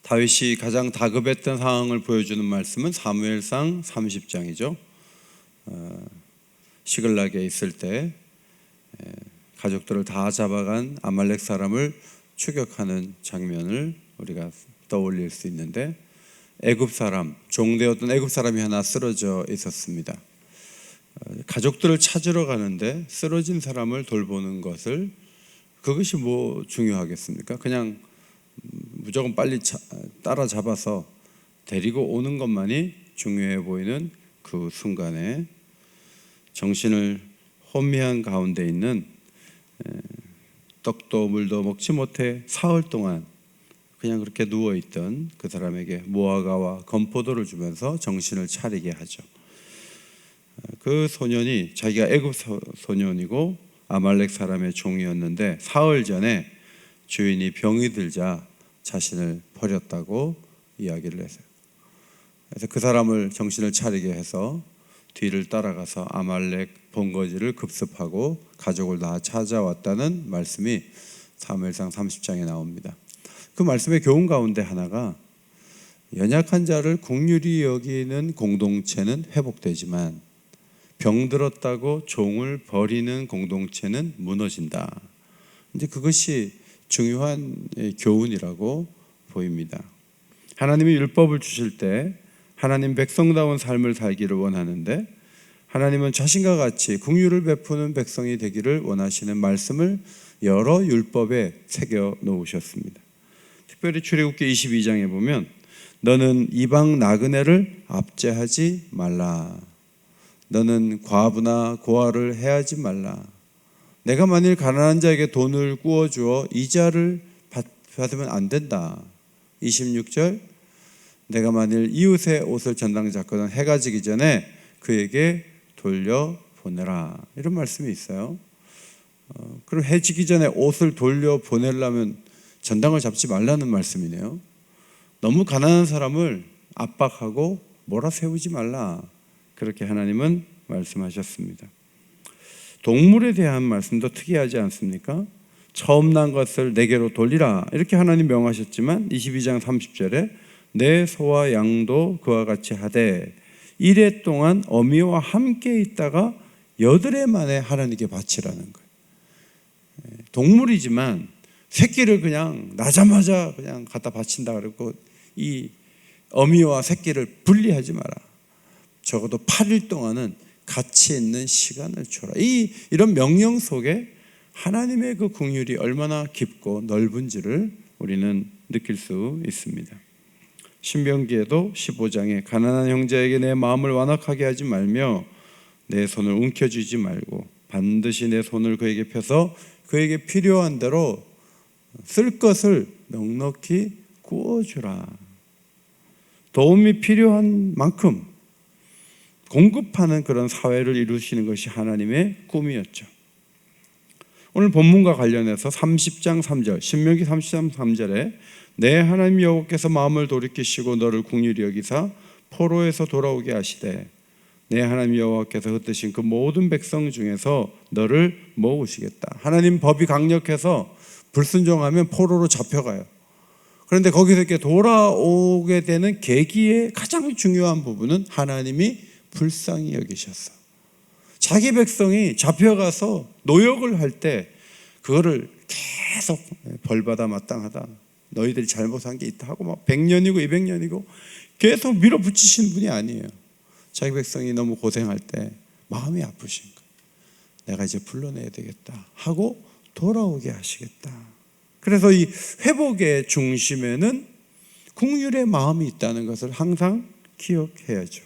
다윗이 가장 다급했던 상황을 보여주는 말씀은 사무엘상 30장이죠. 시글락에 있을 때 가족들을 다 잡아간 아말렉 사람을 추격하는 장면을 우리가 떠올릴 수 있는데, 애굽 사람, 종되었던 애굽 사람이 하나 쓰러져 있었습니다. 가족들을 찾으러 가는데 쓰러진 사람을 돌보는 것을, 그것이 뭐 중요하겠습니까? 그냥 무조건 빨리 따라잡아서 데리고 오는 것만이 중요해 보이는 그 순간에 정신을 혼미한 가운데 있는, 떡도 물도 먹지 못해 사흘 동안 그냥 그렇게 누워있던 그 사람에게 무화과와 건포도를 주면서 정신을 차리게 하죠. 그 소년이 자기가 애굽 소년이고 아말렉 사람의 종이었는데 사흘 전에 주인이 병이 들자 자신을 버렸다고 이야기를 했어요. 그래서 그 사람을 정신을 차리게 해서 뒤를 따라가서 아말렉 본거지를 급습하고 가족을 다 찾아왔다는 말씀이 사무엘상 30장에 나옵니다. 그 말씀의 교훈 가운데 하나가, 연약한 자를 긍휼히 여기는 공동체는 회복되지만 병들었다고 종을 버리는 공동체는 무너진다. 이제 그것이 중요한 교훈이라고 보입니다. 하나님이 율법을 주실 때 하나님 백성다운 삶을 살기를 원하는데, 하나님은 자신과 같이 긍휼을 베푸는 백성이 되기를 원하시는 말씀을 여러 율법에 새겨 놓으셨습니다. 특별히 출애굽기 22장에 보면, 너는 이방 나그네를 압제하지 말라. 너는 과부나 고아를 해하지 말라. 내가 만일 가난한 자에게 돈을 구워주어 이자를 받으면 안 된다. 26절, 내가 만일 이웃의 옷을 전당 잡거든 해가 지기 전에 그에게 돌려보내라. 이런 말씀이 있어요. 그럼 해 지기 전에 옷을 돌려보내려면 전당을 잡지 말라는 말씀이네요. 너무 가난한 사람을 압박하고 몰아세우지 말라. 그렇게 하나님은 말씀하셨습니다. 동물에 대한 말씀도 특이하지 않습니까? 처음 난 것을 내게로 돌리라, 이렇게 하나님 명하셨지만 22장 30절에 내 소와 양도 그와 같이 하되 이레 동안 어미와 함께 있다가 8해 만에 하나님께 바치라는 거예요. 동물이지만 새끼를 그냥 나자마자 그냥 갖다 바친다 그러고, 이 어미와 새끼를 분리하지 마라. 적어도 8일 동안은 같이 있는 시간을 줘라. 이런 명령 속에 하나님의 그 긍휼이 얼마나 깊고 넓은지를 우리는 느낄 수 있습니다. 신명기에도 15장에 가난한 형제에게 내 마음을 완악하게 하지 말며 내 손을 움켜쥐지 말고 반드시 내 손을 그에게 펴서 그에게 필요한 대로 쓸 것을 넉넉히 구워주라. 도움이 필요한 만큼 공급하는 그런 사회를 이루시는 것이 하나님의 꿈이었죠. 오늘 본문과 관련해서 30장 3절, 신명기 30장 3절에 내 하나님 여호와께서 마음을 돌이키시고 너를 긍휼히 여기사 포로에서 돌아오게 하시되 내 하나님 여호와께서 흩으신 그 모든 백성 중에서 너를 모으시겠다. 하나님 법이 강력해서 불순종하면 포로로 잡혀가요. 그런데 거기서 이렇게 돌아오게 되는 계기의 가장 중요한 부분은 하나님이 불쌍히 여기셨어. 자기 백성이 잡혀가서 노역을 할 때 그거를 계속 벌받아 마땅하다, 너희들이 잘못한 게 있다 하고 막 100년이고 200년이고 계속 밀어붙이신 분이 아니에요. 자기 백성이 너무 고생할 때 마음이 아프신 거예요. 내가 이제 불러내야 되겠다 하고 돌아오게 하시겠다. 그래서 이 회복의 중심에는 긍휼의 마음이 있다는 것을 항상 기억해야죠.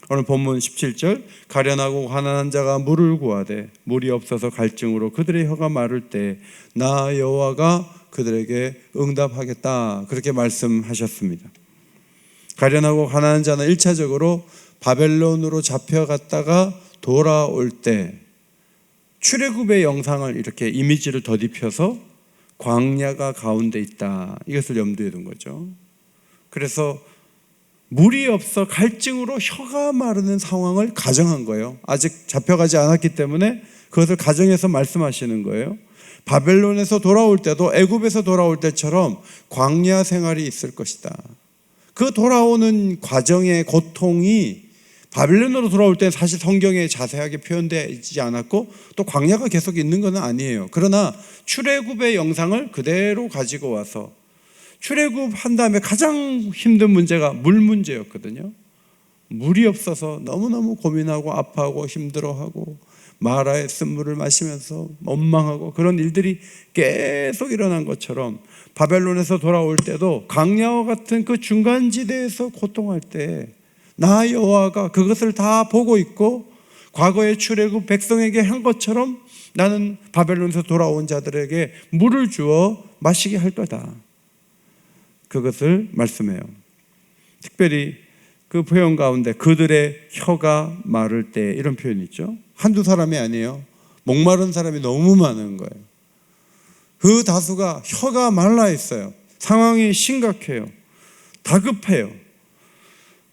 오늘 본문 17절, 가련하고 가난한 자가 물을 구하되 물이 없어서 갈증으로 그들의 혀가 마를 때 나 여호와가 그들에게 응답하겠다, 그렇게 말씀하셨습니다. 가련하고 가난한 자는 1차적으로 바벨론으로 잡혀갔다가 돌아올 때 출애굽의 영상을 이렇게 이미지를 덧입혀서 광야가 가운데 있다, 이것을 염두에 둔 거죠. 그래서 물이 없어 갈증으로 혀가 마르는 상황을 가정한 거예요. 아직 잡혀가지 않았기 때문에 그것을 가정해서 말씀하시는 거예요. 바벨론에서 돌아올 때도 애굽에서 돌아올 때처럼 광야 생활이 있을 것이다. 그 돌아오는 과정의 고통이 바벨론으로 돌아올 때 사실 성경에 자세하게 표현되지 않았고 또 광야가 계속 있는 건 아니에요. 그러나 출애굽의 영상을 그대로 가지고 와서 출애굽 한 다음에 가장 힘든 문제가 물 문제였거든요. 물이 없어서 너무너무 고민하고 아파하고 힘들어하고 마라의 쓴물을 마시면서 원망하고 그런 일들이 계속 일어난 것처럼 바벨론에서 돌아올 때도 광야와 같은 그 중간지대에서 고통할 때 나 여호와가 그것을 다 보고 있고 과거의 출애굽 백성에게 한 것처럼 나는 바벨론에서 돌아온 자들에게 물을 주어 마시게 할 거다. 그것을 말씀해요. 특별히 그 표현 가운데 그들의 혀가 마를 때 이런 표현이 있죠. 한두 사람이 아니에요. 목마른 사람이 너무 많은 거예요. 그 다수가 혀가 말라 있어요. 상황이 심각해요. 다급해요.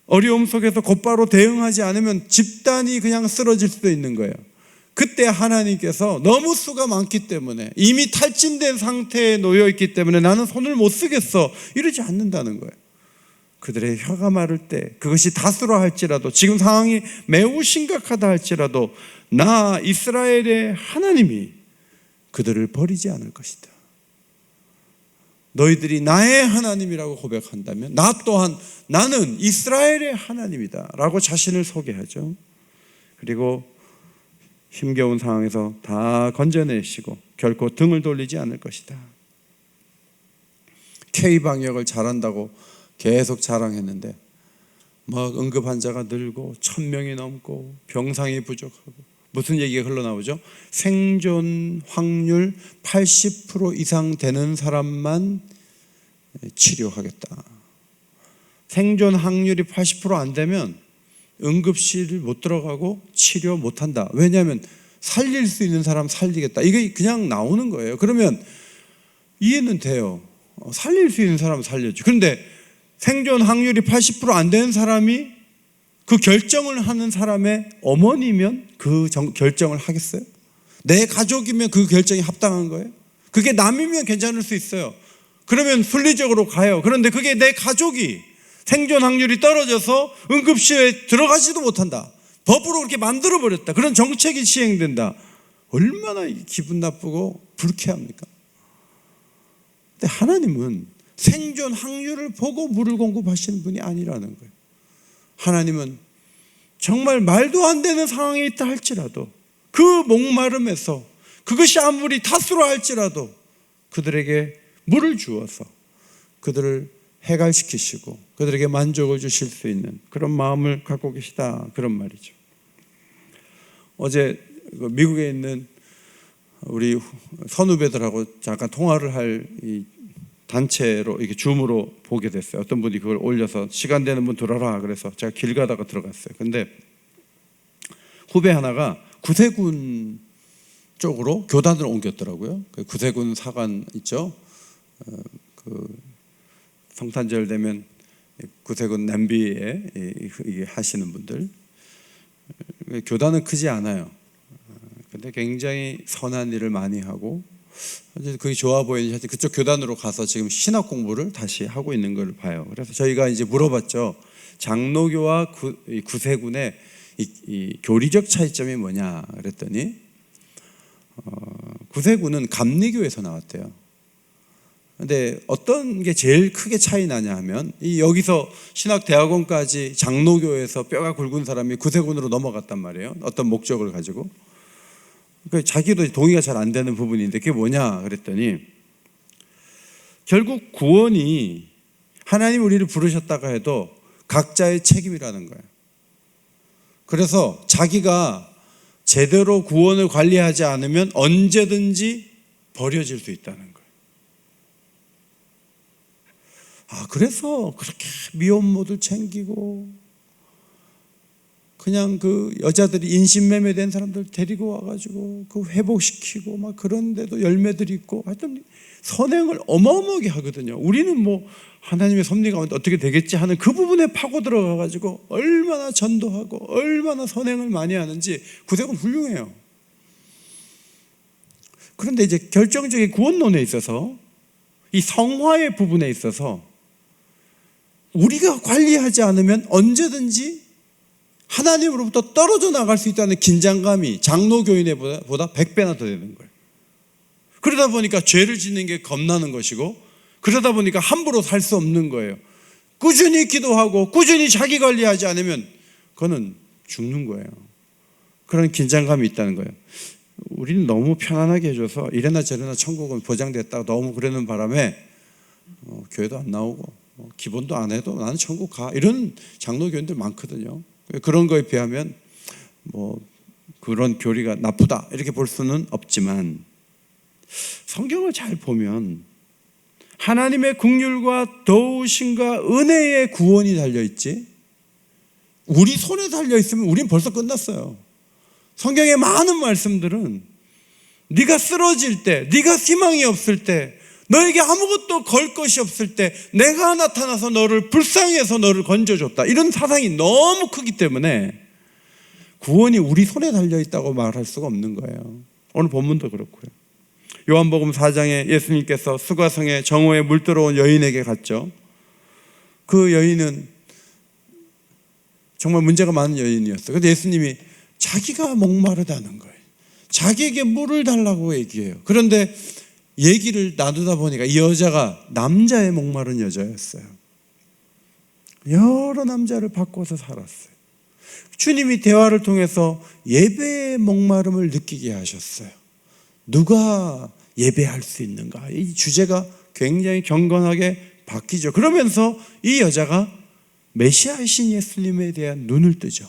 어려움 속에서 곧바로 대응하지 않으면 집단이 그냥 쓰러질 수도 있는 거예요. 그때 하나님께서 너무 수가 많기 때문에 이미 탈진된 상태에 놓여 있기 때문에 나는 손을 못 쓰겠어 이러지 않는다는 거예요. 그들의 혀가 마를 때 그것이 다수라 할지라도 지금 상황이 매우 심각하다 할지라도 나 이스라엘의 하나님이 그들을 버리지 않을 것이다. 너희들이 나의 하나님이라고 고백한다면 나 또한 나는 이스라엘의 하나님이다 라고 자신을 소개하죠. 그리고 힘겨운 상황에서 다 건져내시고 결코 등을 돌리지 않을 것이다. K방역을 잘한다고 계속 자랑했는데 막 응급 환자가 늘고 1000명이 넘고 병상이 부족하고 무슨 얘기가 흘러나오죠? 생존 확률 80% 이상 되는 사람만 치료하겠다. 생존 확률이 80% 안 되면 응급실 못 들어가고 치료 못 한다. 왜냐하면 살릴 수 있는 사람 살리겠다. 이게 그냥 나오는 거예요. 그러면 이해는 돼요. 살릴 수 있는 사람 살려줘. 그런데 생존 확률이 80% 안 되는 사람이 그 결정을 하는 사람의 어머니면 그 결정을 하겠어요? 내 가족이면 그 결정이 합당한 거예요? 그게 남이면 괜찮을 수 있어요. 그러면 순리적으로 가요. 그런데 그게 내 가족이 생존 확률이 떨어져서 응급실에 들어가지도 못한다. 법으로 그렇게 만들어버렸다. 그런 정책이 시행된다. 얼마나 기분 나쁘고 불쾌합니까? 근데 하나님은 생존 확률을 보고 물을 공급하시는 분이 아니라는 거예요. 하나님은 정말 말도 안 되는 상황에 있다 할지라도 그 목마름에서 그것이 아무리 다수라 할지라도 그들에게 물을 주어서 그들을 해갈시키시고 그들에게 만족을 주실 수 있는 그런 마음을 갖고 계시다, 그런 말이죠. 어제 미국에 있는 우리 선후배들하고 잠깐 통화를 할 이 단체로 이렇게 줌으로 보게 됐어요. 어떤 분이 그걸 올려서 시간 되는 분 들어라 그래서 제가 길 가다가 들어갔어요. 근데 후배 하나가 구세군 쪽으로 교단을 옮겼더라고요. 그 구세군 사관 있죠. 그 성탄절 되면 구세군 냄비에 하시는 분들, 교단은 크지 않아요. 근데 굉장히 선한 일을 많이 하고 그게 좋아 보이는지 그쪽 교단으로 가서 지금 신학 공부를 다시 하고 있는 걸 봐요. 그래서 저희가 이제 물어봤죠. 장로교와 구세군의 이 교리적 차이점이 뭐냐 그랬더니 구세군은 감리교에서 나왔대요. 근데 어떤 게 제일 크게 차이 나냐 하면 여기서 신학대학원까지 장로교에서 뼈가 굵은 사람이 구세군으로 넘어갔단 말이에요. 어떤 목적을 가지고. 자기도 동의가 잘 안 되는 부분인데 그게 뭐냐 그랬더니 결국 구원이 하나님 우리를 부르셨다가 해도 각자의 책임이라는 거예요. 그래서 자기가 제대로 구원을 관리하지 않으면 언제든지 버려질 수 있다는 거예요. 그래서 그렇게 미혼모들 챙기고 그냥 그 여자들이 인신매매된 사람들 데리고 와가지고 그 회복시키고 막 그런데도 열매들이 있고 하여튼 선행을 어마어마하게 하거든요. 우리는 뭐 하나님의 섭리 가운데 어떻게 되겠지 하는 그 부분에 파고 들어가가지고 얼마나 전도하고 얼마나 선행을 많이 하는지 구세군 훌륭해요. 그런데 이제 결정적인 구원론에 있어서 이 성화의 부분에 있어서 우리가 관리하지 않으면 언제든지 하나님으로부터 떨어져 나갈 수 있다는 긴장감이 장로교인보다 100배나 더 되는 거예요. 그러다 보니까 죄를 짓는 게 겁나는 것이고, 그러다 보니까 함부로 살 수 없는 거예요. 꾸준히 기도하고 꾸준히 자기 관리하지 않으면 그거는 죽는 거예요. 그런 긴장감이 있다는 거예요. 우리는 너무 편안하게 해줘서 이래나 저래나 천국은 보장됐다고 너무 그러는 바람에 교회도 안 나오고 기본도 안 해도 나는 천국 가, 이런 장로교인들 많거든요. 그런 거에 비하면 그런 교리가 나쁘다 이렇게 볼 수는 없지만, 성경을 잘 보면 하나님의 긍휼과 도우심과 은혜의 구원이 달려있지, 우리 손에 달려있으면 우린 벌써 끝났어요. 성경의 많은 말씀들은 네가 쓰러질 때, 네가 희망이 없을 때, 너에게 아무것도 걸 것이 없을 때 내가 나타나서 너를 불쌍히 해서 너를 건져줬다, 이런 사상이 너무 크기 때문에 구원이 우리 손에 달려있다고 말할 수가 없는 거예요. 오늘 본문도 그렇고요. 요한복음 4장에 예수님께서 수가성에 정오에 물들어온 여인에게 갔죠. 그 여인은 정말 문제가 많은 여인이었어요. 그런데 예수님이 자기가 목마르다는 거예요. 자기에게 물을 달라고 얘기해요. 그런데 얘기를 나누다 보니까 이 여자가 남자의 목마른 여자였어요. 여러 남자를 바꿔서 살았어요. 주님이 대화를 통해서 예배의 목마름을 느끼게 하셨어요. 누가 예배할 수 있는가? 이 주제가 굉장히 경건하게 바뀌죠. 그러면서 이 여자가 메시아이신 예수님에 대한 눈을 뜨죠.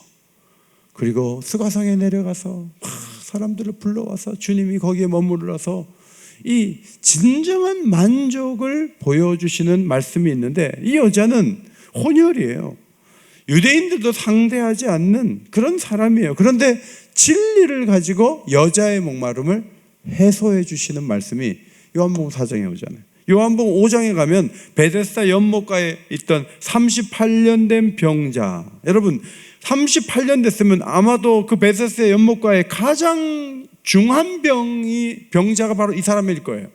그리고 수가성에 내려가서 막 사람들을 불러와서 주님이 거기에 머무르러서 이 진정한 만족을 보여주시는 말씀이 있는데, 이 여자는 혼혈이에요. 유대인들도 상대하지 않는 그런 사람이에요. 그런데 진리를 가지고 여자의 목마름을 해소해 주시는 말씀이 요한복음 4장에 오잖아요. 요한복음 5장에 가면 베데스다 연못가에 있던 38년 된 병자, 여러분 38년 됐으면 아마도 그 베데스다 연못가에 가장 중한 병자가 바로 이 사람일 거예요.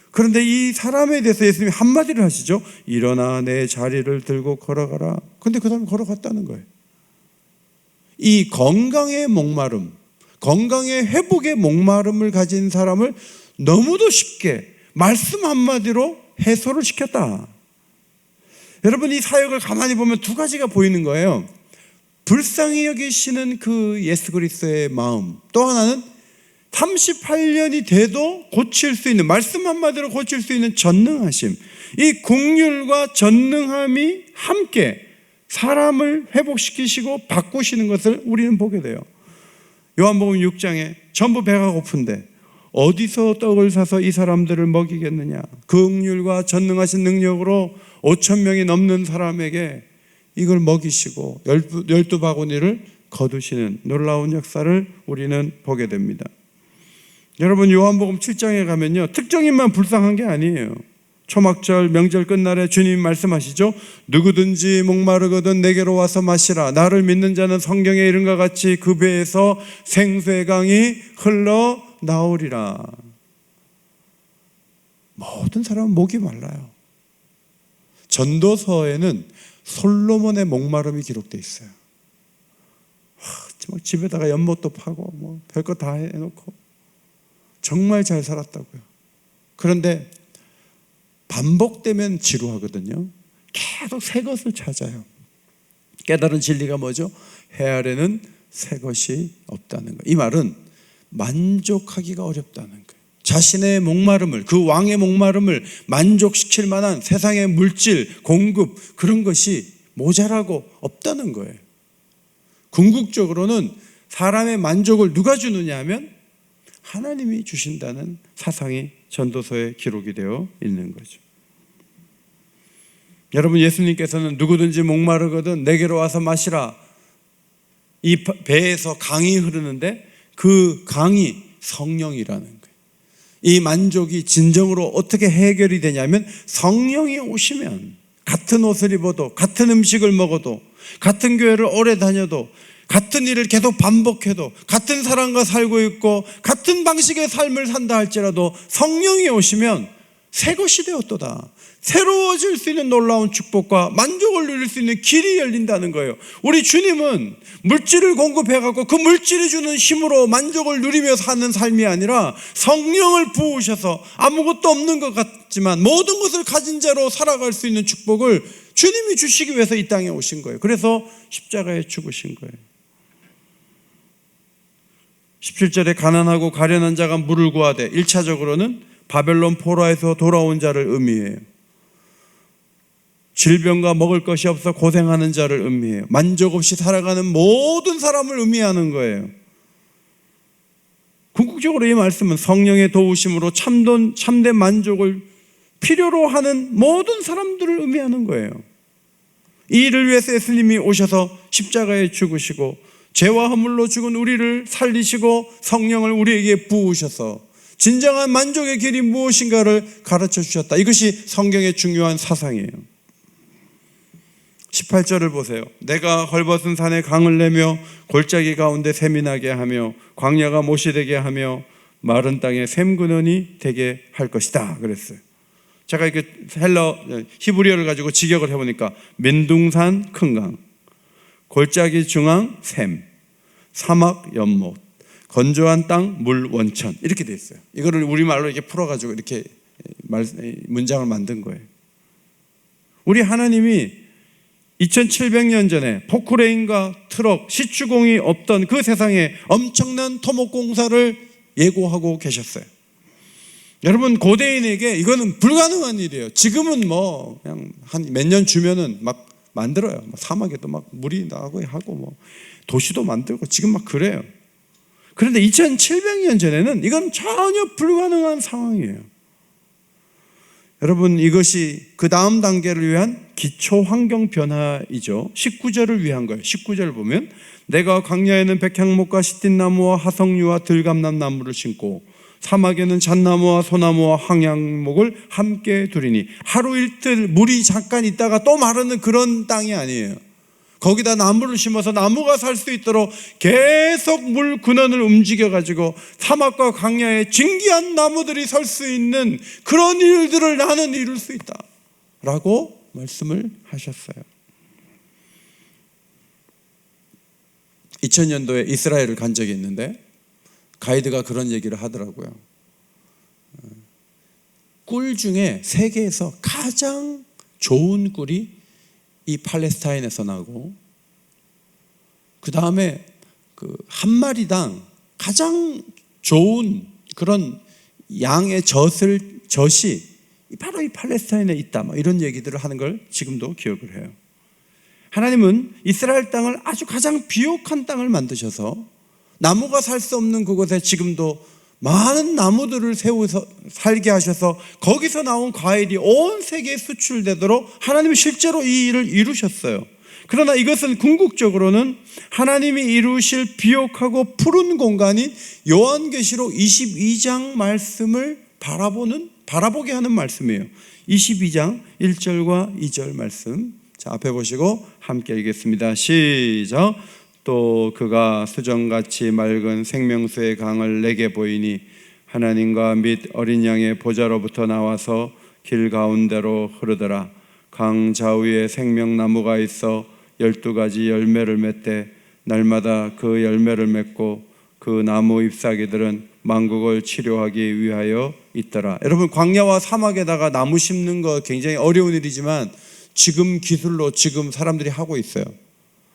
그런데 이 사람에 대해서 예수님이 한마디를 하시죠. 일어나 내 자리를 들고 걸어가라. 근데 그 사람이 걸어갔다는 거예요. 이 건강의 목마름, 건강의 회복의 목마름을 가진 사람을 너무도 쉽게 말씀 한마디로 해소를 시켰다. 여러분, 이 사역을 가만히 보면 두 가지가 보이는 거예요. 불쌍히 여기시는 그 예수 그리스도의 마음, 또 하나는 38년이 돼도 고칠 수 있는, 말씀 한마디로 고칠 수 있는 전능하심, 이 긍휼과 전능함이 함께 사람을 회복시키시고 바꾸시는 것을 우리는 보게 돼요. 요한복음 6장에 전부 배가 고픈데 어디서 떡을 사서 이 사람들을 먹이겠느냐, 긍휼과 전능하신 능력으로 5,000명이 넘는 사람에게 이걸 먹이시고 12바구니를 거두시는 놀라운 역사를 우리는 보게 됩니다. 여러분, 요한복음 7장에 가면요, 특정인만 불쌍한 게 아니에요. 초막절 명절 끝날에 주님 말씀하시죠. 누구든지 목마르거든 내게로 와서 마시라. 나를 믿는 자는 성경에 이른과 같이 그 배에서 생수의 강이 흘러 나오리라. 모든 사람은 목이 말라요. 전도서에는 솔로몬의 목마름이 기록되어 있어요. 집에다가 연못도 파고 별것 다 해놓고 정말 잘 살았다고요. 그런데 반복되면 지루하거든요. 계속 새 것을 찾아요. 깨달은 진리가 뭐죠? 해 아래는 새 것이 없다는 거예요. 이 말은 만족하기가 어렵다는 거예요. 자신의 목마름을, 그 왕의 목마름을 만족시킬 만한 세상의 물질, 공급, 그런 것이 모자라고 없다는 거예요. 궁극적으로는 사람의 만족을 누가 주느냐 하면 하나님이 주신다는 사상이 전도서에 기록이 되어 있는 거죠. 여러분, 예수님께서는 누구든지 목마르거든 내게로 와서 마시라. 이 배에서 강이 흐르는데 그 강이 성령이라는 거예요. 이 만족이 진정으로 어떻게 해결이 되냐면 성령이 오시면 같은 옷을 입어도, 같은 음식을 먹어도, 같은 교회를 오래 다녀도 같은 일을 계속 반복해도 같은 사람과 살고 있고 같은 방식의 삶을 산다 할지라도 성령이 오시면 새 것이 되었도다. 새로워질 수 있는 놀라운 축복과 만족을 누릴 수 있는 길이 열린다는 거예요. 우리 주님은 물질을 공급해갖고 그 물질이 주는 힘으로 만족을 누리며 사는 삶이 아니라 성령을 부으셔서 아무것도 없는 것 같지만 모든 것을 가진 자로 살아갈 수 있는 축복을 주님이 주시기 위해서 이 땅에 오신 거예요. 그래서 십자가에 죽으신 거예요. 17절에 가난하고 가련한 자가 물을 구하되 1차적으로는 바벨론 포로에서 돌아온 자를 의미해요. 질병과 먹을 것이 없어 고생하는 자를 의미해요. 만족 없이 살아가는 모든 사람을 의미하는 거예요. 궁극적으로 이 말씀은 성령의 도우심으로 참된 만족을 필요로 하는 모든 사람들을 의미하는 거예요. 이 일을 위해서 예수님이 오셔서 십자가에 죽으시고 죄와 허물로 죽은 우리를 살리시고 성령을 우리에게 부으셔서 진정한 만족의 길이 무엇인가를 가르쳐 주셨다. 이것이 성경의 중요한 사상이에요. 18절을 보세요. 내가 헐벗은 산에 강을 내며 골짜기 가운데 샘이 나게 하며 광야가 못이 되게 하며 마른 땅에 샘 근원이 되게 할 것이다 그랬어요. 제가 이렇게 히브리어를 가지고 직역을 해보니까 민둥산 큰 강, 골짜기 중앙 샘, 사막 연못, 건조한 땅 물 원천, 이렇게 돼 있어요. 이거를 우리말로 이렇게 풀어가지고 이렇게 문장을 만든 거예요. 우리 하나님이 2700년 전에 포크레인과 트럭, 시추공이 없던 그 세상에 엄청난 토목공사를 예고하고 계셨어요. 여러분, 고대인에게 이거는 불가능한 일이에요. 지금은 뭐 그냥 한 몇 년 주면은 막 만들어요. 사막에도 막 물이 나고 하고 뭐 도시도 만들고 지금 막 그래요. 그런데 2700년 전에는 이건 전혀 불가능한 상황이에요. 여러분, 이것이 그 다음 단계를 위한 기초 환경 변화이죠. 19절을 위한 거예요. 19절을 보면 내가 광야에는 백향목과 시틴나무와 하석류와 들감남 나무를 심고 사막에는 잣나무와 소나무와 황양목을 함께 두리니, 하루 이틀 물이 잠깐 있다가 또 마르는 그런 땅이 아니에요. 거기다 나무를 심어서 나무가 살 수 있도록 계속 물 근원을 움직여가지고 사막과 광야에 진귀한 나무들이 설 수 있는 그런 일들을 나는 이룰 수 있다 라고 말씀을 하셨어요. 2000년도에 이스라엘을 간 적이 있는데 가이드가 그런 얘기를 하더라고요. 꿀 중에 세계에서 가장 좋은 꿀이 이 팔레스타인에서 나고, 그 다음에 그 한 마리당 가장 좋은 그런 양의 젖이 바로 이 팔레스타인에 있다, 뭐 이런 얘기들을 하는 걸 지금도 기억을 해요. 하나님은 이스라엘 땅을 아주 가장 비옥한 땅을 만드셔서 나무가 살 수 없는 그곳에 지금도 많은 나무들을 세워서 살게 하셔서 거기서 나온 과일이 온 세계에 수출되도록 하나님이 실제로 이 일을 이루셨어요. 그러나 이것은 궁극적으로는 하나님이 이루실 비옥하고 푸른 공간인 요한계시록 22장 말씀을 바라보게 하는 말씀이에요. 22장 1절과 2절 말씀, 자, 앞에 보시고 함께 읽겠습니다. 시작. 또 그가 수정같이 맑은 생명수의 강을 내게 보이니 하나님과 및 어린 양의 보좌로부터 나와서 길 가운데로 흐르더라. 강 좌우에 생명나무가 있어 12가지 열매를 맺되 날마다 그 열매를 맺고 그 나무 잎사귀들은 만국을 치료하기 위하여 있더라. 여러분, 광야와 사막에다가 나무 심는 거 굉장히 어려운 일이지만 지금 기술로 지금 사람들이 하고 있어요.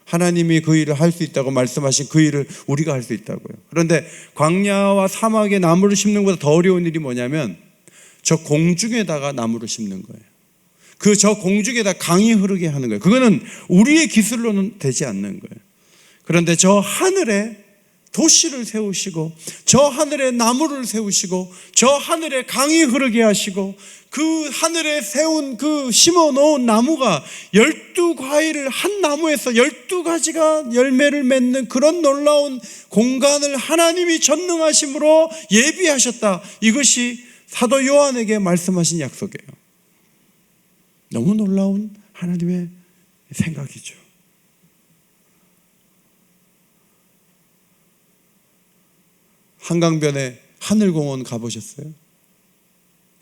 하나님이 그 일을 할 수 있다고 말씀하신 그 일을 우리가 할 수 있다고요. 그런데 광야와 사막에 나무를 심는 것보다 더 어려운 일이 뭐냐면 저 공중에다가 나무를 심는 거예요. 그 저 공중에다 강이 흐르게 하는 거예요. 그거는 우리의 기술로는 되지 않는 거예요. 그런데 저 하늘에 도시를 세우시고 저 하늘에 나무를 세우시고 저 하늘에 강이 흐르게 하시고 그 하늘에 세운 그 심어 놓은 나무가 12과일을 한 나무에서 12가지가 열매를 맺는 그런 놀라운 공간을 하나님이 전능하심으로 예비하셨다. 이것이 사도 요한에게 말씀하신 약속이에요. 너무 놀라운 하나님의 생각이죠. 한강변에 하늘공원 가보셨어요?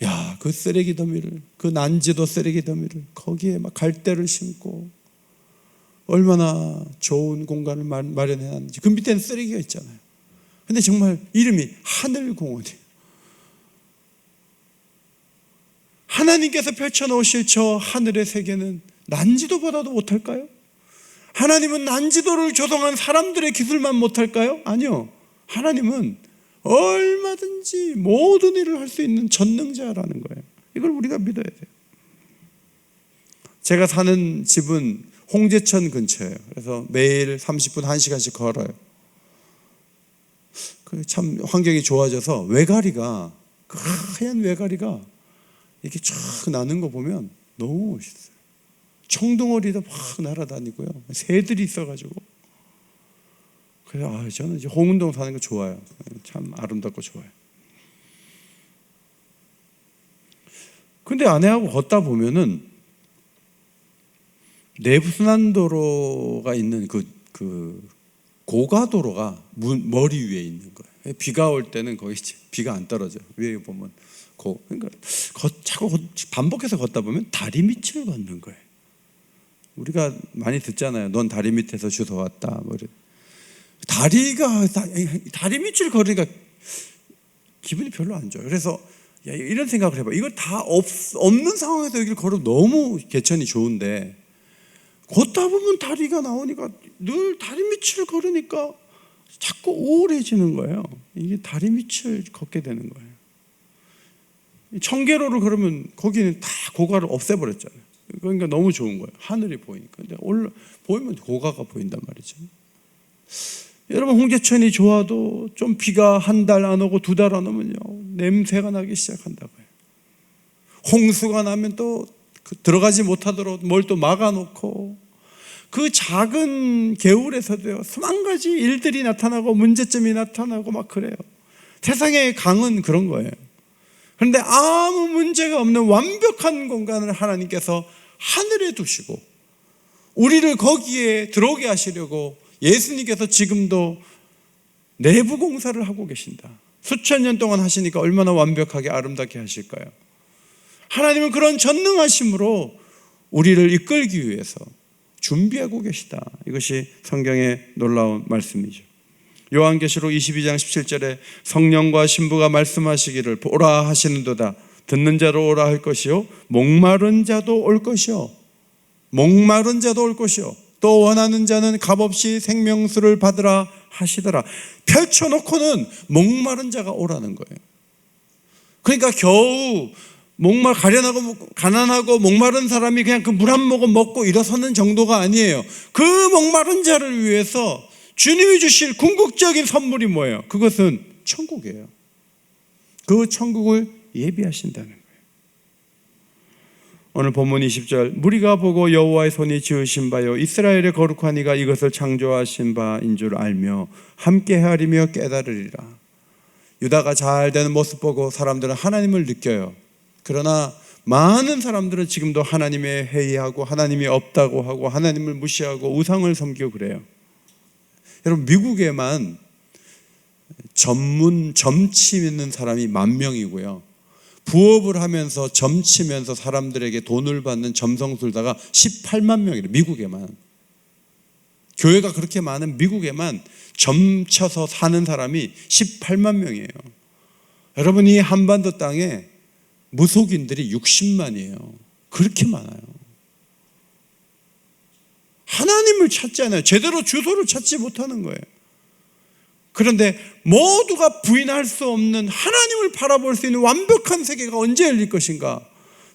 야, 그 쓰레기 더미를, 그 난지도 쓰레기 더미를 거기에 막 갈대를 심고 얼마나 좋은 공간을 마련해놨는지. 그 밑에는 쓰레기가 있잖아요. 근데 정말 이름이 하늘공원이에요. 하나님께서 펼쳐놓으실 저 하늘의 세계는 난지도보다도 못할까요? 하나님은 난지도를 조성한 사람들의 기술만 못할까요? 아니요. 하나님은 얼마든지 모든 일을 할 수 있는 전능자라는 거예요. 이걸 우리가 믿어야 돼요. 제가 사는 집은 홍제천 근처예요. 그래서 매일 30분 1시간씩 걸어요. 참 환경이 좋아져서 외가리가, 그 하얀 외가리가 이렇게 쫙 나는 거 보면 너무 멋있어요. 청둥오리도 막 날아다니고요. 새들이 있어가지고. 그래서 저는 이제 홍은동 사는 거 좋아요. 참 아름답고 좋아요. 근데 아내하고 걷다 보면은 내부순환도로가 있는 그 고가도로가 머리 위에 있는 거예요. 비가 올 때는 거기 비가 안 떨어져. 위에 보면 그러니까 자꾸 반복해서 걷다 보면 다리 밑을 걷는 거예요. 우리가 많이 듣잖아요. 넌 다리 밑에서 주워왔다. 뭐 다리 밑을 걸으니까 기분이 별로 안 좋아요. 그래서 이런 생각을 해봐. 이걸 다 없는 상황에서 여기를 걸으면 너무 개천이 좋은데 걷다 보면 다리가 나오니까 늘 다리 밑을 걸으니까 자꾸 우울해지는 거예요. 이게 다리 밑을 걷게 되는 거예요. 청계로를 걸으면 거기는 다 고가를 없애버렸잖아요. 그러니까 너무 좋은 거예요. 하늘이 보이니까. 근데 보이면 고가가 보인단 말이죠. 여러분, 홍제천이 좋아도 좀 비가 한 달 안 오고 2달 안 오면요, 냄새가 나기 시작한다고요. 홍수가 나면 또 들어가지 못하도록 뭘 또 막아놓고, 그 작은 개울에서도요 수만 가지 일들이 나타나고 문제점이 나타나고 막 그래요. 세상의 강은 그런 거예요. 그런데 아무 문제가 없는 완벽한 공간을 하나님께서 하늘에 두시고 우리를 거기에 들어오게 하시려고 예수님께서 지금도 내부 공사를 하고 계신다. 수천 년 동안 하시니까 얼마나 완벽하게 아름답게 하실까요? 하나님은 그런 전능하심으로 우리를 이끌기 위해서 준비하고 계시다. 이것이 성경의 놀라운 말씀이죠. 요한계시록 22장 17절에 성령과 신부가 말씀하시기를 보라 하시는도다. 듣는 자로 오라 할 것이요 목마른 자도 올 것이요 목마른 자도 올 것이요 또 원하는 자는 값없이 생명수를 받으라 하시더라. 펼쳐놓고는 목마른 자가 오라는 거예요. 그러니까 겨우 가난하고 목마른 사람이 그냥 그 물 한 모금 먹고 일어서는 정도가 아니에요. 그 목마른 자를 위해서 주님이 주실 궁극적인 선물이 뭐예요? 그것은 천국이에요. 그 천국을 예비하신다는 거예요. 오늘 본문 20절, 무리가 보고 여호와의 손이 지으신 바요 이스라엘의 거룩한 이가 이것을 창조하신 바인 줄 알며 함께 헤아리며 깨달으리라. 유다가 잘 되는 모습 보고 사람들은 하나님을 느껴요. 그러나 많은 사람들은 지금도 하나님에 회의하고 하나님이 없다고 하고 하나님을 무시하고 우상을 섬기고 그래요. 여러분, 미국에만 점치 있는 사람이 10,000명이고요. 부업을 하면서 점치면서 사람들에게 돈을 받는 점성술사가 18만 명이래요. 미국에만. 교회가 그렇게 많은 미국에만 점쳐서 사는 사람이 18만 명이에요. 여러분, 이 한반도 땅에 무속인들이 60만이에요. 그렇게 많아요. 하나님을 찾지 않아요. 제대로 주소를 찾지 못하는 거예요. 그런데 모두가 부인할 수 없는 하나님을 바라볼 수 있는 완벽한 세계가 언제 열릴 것인가?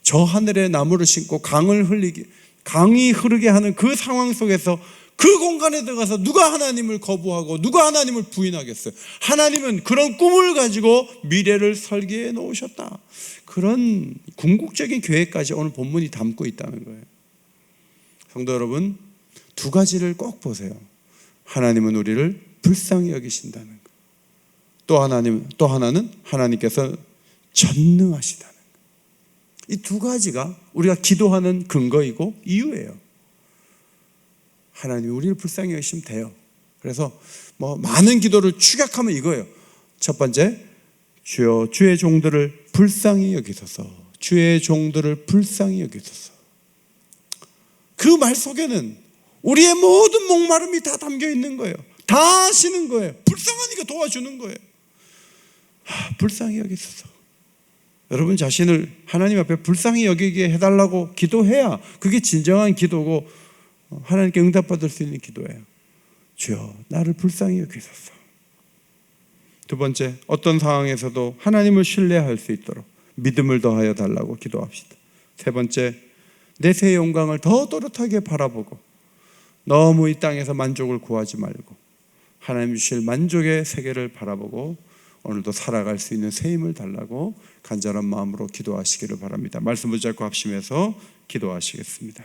저 하늘에 나무를 심고 강이 흐르게 하는 그 상황 속에서 그 공간에 들어가서 누가 하나님을 거부하고 누가 하나님을 부인하겠어요? 하나님은 그런 꿈을 가지고 미래를 설계해 놓으셨다. 그런 궁극적인 계획까지 오늘 본문이 담고 있다는 거예요. 성도 여러분, 두 가지를 꼭 보세요. 하나님은 우리를 불쌍히 여기신다는 것. 또 하나는 하나님께서 전능하시다는 것. 이 두 가지가 우리가 기도하는 근거이고 이유예요. 하나님이 우리를 불쌍히 여기시면 돼요. 그래서 많은 기도를 축약하면 이거예요. 첫 번째, 주여 주의 종들을 불쌍히 여기소서. 주의 종들을 불쌍히 여기소서. 그 말 속에는 우리의 모든 목마름이 다 담겨 있는 거예요. 다 아시는 거예요. 불쌍하니까 도와주는 거예요. 불쌍히 여기소서. 여러분 자신을 하나님 앞에 불쌍히 여기게 해달라고 기도해야 그게 진정한 기도고 하나님께 응답받을 수 있는 기도예요. 주여 나를 불쌍히 여기소서. 두 번째, 어떤 상황에서도 하나님을 신뢰할 수 있도록 믿음을 더하여 달라고 기도합시다. 세 번째, 내 새 영광을 더 또렷하게 바라보고 너무 이 땅에서 만족을 구하지 말고 하나님 주실 만족의 세계를 바라보고 오늘도 살아갈 수 있는 새 힘을 달라고 간절한 마음으로 기도하시기를 바랍니다. 말씀 붙잡고 합심해서 기도하시겠습니다.